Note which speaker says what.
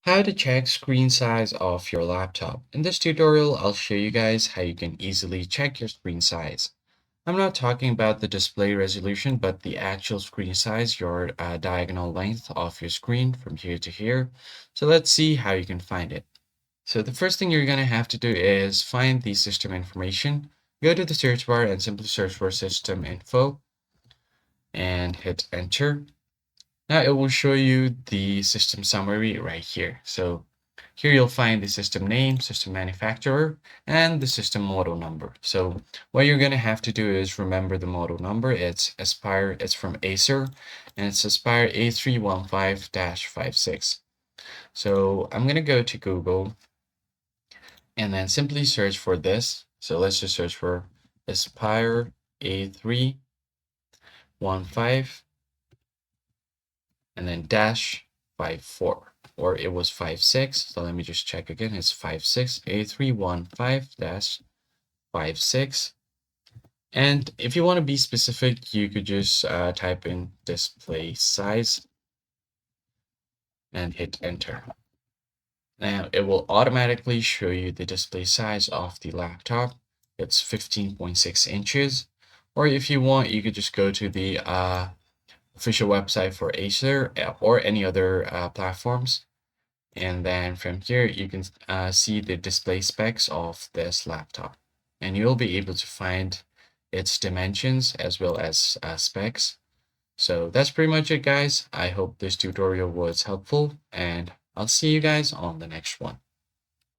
Speaker 1: How to check screen size of your laptop. In this tutorial, I'll show you guys how you can easily check your screen size. I'm not talking about the display resolution, but the actual screen size, your diagonal length of your screen from here to here. So let's see how you can find it. So the first thing you're going to have to do is find the system information. Go to the search bar and simply search for system info and hit enter. Now it will show you the system summary right here. So here you'll find the system name, system manufacturer, and the system model number. So what you're going to have to do is remember the model number. It's Aspire, it's from Acer, and it's Aspire A315-56. So I'm going to go to Google and then simply search for this. So let's just search for Aspire A315 and then dash 54, or it was 56. So let me just check again. It's 56 A315 dash 56. And if you want to be specific, you could just type in display size and hit enter. Now it will automatically show you the display size of the laptop. It's 15.6 inches. Or if you want, you could just go to the official website for Acer or any other platforms. And then from here, you can see the display specs of this laptop. And you'll be able to find its dimensions as well as specs. So that's pretty much it, guys. I hope this tutorial was helpful, and I'll see you guys on the next one.